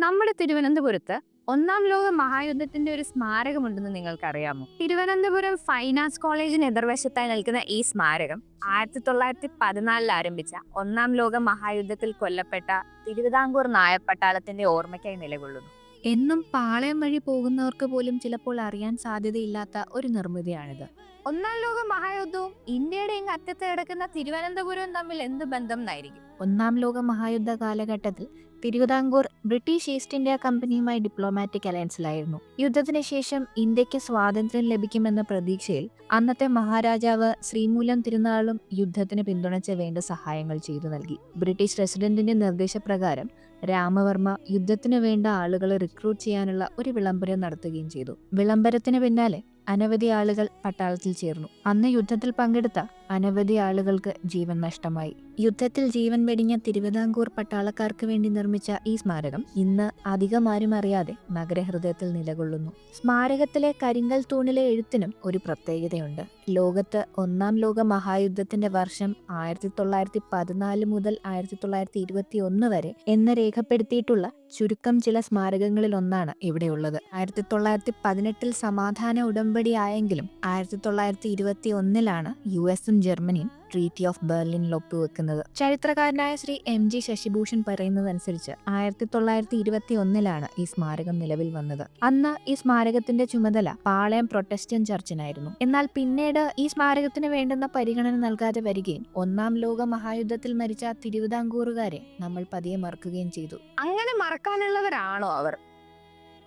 നമ്മുടെ തിരുവനന്തപുരത്ത് ഒന്നാം ലോക മഹായുദ്ധത്തിന്റെ ഒരു സ്മാരകമുണ്ടെന്ന് നിങ്ങൾക്കറിയാമോ? തിരുവനന്തപുരം ഫൈൻ ആർട്സ് കോളേജിന് എതിർവശത്തായി നിൽക്കുന്ന ഈ സ്മാരകം 1914 ആരംഭിച്ച ഒന്നാം ലോക മഹായുദ്ധത്തിൽ കൊല്ലപ്പെട്ട തിരുവിതാംകൂർ നായർ പട്ടാളത്തിന്റെ ഓർമ്മയ്ക്കായി നിലകൊള്ളുന്നു. എന്നും പാളയം വഴി പോകുന്നവർക്ക് പോലും ചിലപ്പോൾ അറിയാൻ സാധ്യതയില്ലാത്ത ഒരു നിർമ്മിതിയാണിത്. ഒന്നാം ലോക മഹായുദ്ധവും ഇന്ത്യയുടെ ഇങ്ങ് അറ്റത്ത് കിടക്കുന്ന തിരുവനന്തപുരവും തമ്മിൽ എന്ത് ബന്ധം എന്നായിരിക്കും? ഒന്നാം ലോക മഹായുദ്ധ കാലഘട്ടത്തിൽ തിരുവിതാംകൂർ ബ്രിട്ടീഷ് ഈസ്റ്റ് ഇന്ത്യ കമ്പനിയുമായി ഡിപ്ലോമാറ്റിക് അലയൻസിലായിരുന്നു. യുദ്ധത്തിന് ശേഷം ഇന്ത്യക്ക് സ്വാതന്ത്ര്യം ലഭിക്കുമെന്ന പ്രതീക്ഷയിൽ അന്നത്തെ മഹാരാജാവ് ശ്രീമൂലം തിരുനാളും യുദ്ധത്തിന് പിന്തുണച്ച് വേണ്ട സഹായങ്ങൾ ചെയ്തു നൽകി. ബ്രിട്ടീഷ് പ്രസിഡന്റിന്റെ നിർദ്ദേശപ്രകാരം രാമവർമ്മ യുദ്ധത്തിന് വേണ്ട ആളുകളെ റിക്രൂട്ട് ചെയ്യാനുള്ള ഒരു വിളംബരം നടത്തുകയും ചെയ്തു. വിളംബരത്തിന് പിന്നാലെ അനവധി ആളുകൾ പട്ടാളത്തിൽ ചേർന്നു. അന്ന് യുദ്ധത്തിൽ പങ്കെടുത്ത അനവധി ആളുകൾക്ക് ജീവൻ നഷ്ടമായി. യുദ്ധത്തിൽ ജീവൻ വെടിഞ്ഞ തിരുവിതാംകൂർ പട്ടാളക്കാർക്ക് വേണ്ടി നിർമ്മിച്ച ഈ സ്മാരകം ഇന്ന് അധികം ആരും അറിയാതെ നഗരഹൃദയത്തിൽ നിലകൊള്ളുന്നു. സ്മാരകത്തിലെ കരിങ്കൽ തൂണിലെ എഴുത്തിനും ഒരു പ്രത്യേകതയുണ്ട്. ലോകത്ത് ഒന്നാം ലോക മഹായുദ്ധത്തിന്റെ വർഷം 1914 മുതൽ 1921 വരെ എന്ന് രേഖപ്പെടുത്തിയിട്ടുള്ള ചുരുക്കം ചില സ്മാരകങ്ങളിൽ ഒന്നാണ് ഇവിടെയുള്ളത്. 1918 സമാധാന ഉടമ്പടി ആയെങ്കിലും 1921 US-ഉം ജർമ്മനിയും ട്രീറ്റി ഓഫ് ബെർലിനിൽ ഒപ്പുവെക്കുന്നത്. ചരിത്രകാരനായ ശ്രീ MG ശശിഭൂഷൺ പറയുന്നതനുസരിച്ച് 1921 ഈ സ്മാരകം നിലവിൽ വന്നത്. അന്ന് ഈ സ്മാരകത്തിന്റെ ചുമതല പാളയം പ്രൊട്ടസ്റ്റന്റ് ചർച്ചിനായിരുന്നു. എന്നാൽ പിന്നീട് ഈ സ്മാരകത്തിന് വേണ്ടുന്ന പരിഗണന നൽകാതെ വരികയും ഒന്നാം ലോക മഹായുദ്ധത്തിൽ മരിച്ച തിരുവിതാംകൂറുകാരെ നമ്മൾ പതിയെ മറക്കുകയും ചെയ്തു. അങ്ങനെ മറക്കാനുള്ളവരാണോ അവർ?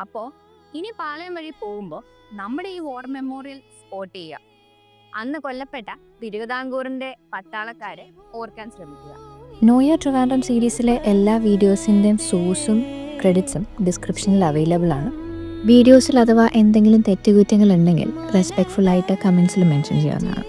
അപ്പോ ഇനി പാളയം വഴി പോകുമ്പോൾ നമ്മുടെ ഈ വാർ മെമ്മോറിയൽ സ്പോട്ട് ചെയ്യുക. അന്ന് കൊല്ലപ്പെട്ട തിരുവിതാംകൂറിന്റെ പട്ടാളക്കാരെ ഓർക്കാൻ ശ്രമിക്കുക. നോ യുവർ ട്രിവാൻഡ്രം സീരീസിലെ എല്ലാ വീഡിയോസിൻ്റെയും സോഴ്സും ക്രെഡിറ്റ്സും ഡിസ്ക്രിപ്ഷനിൽ അവൈലബിൾ ആണ്. വീഡിയോസിൽ അഥവാ എന്തെങ്കിലും തെറ്റുകുറ്റങ്ങൾ ഉണ്ടെങ്കിൽ റെസ്പെക്ട്ഫുൾ ആയിട്ട് കമൻസിൽ മെൻഷൻ ചെയ്യാവുന്നതാണ്.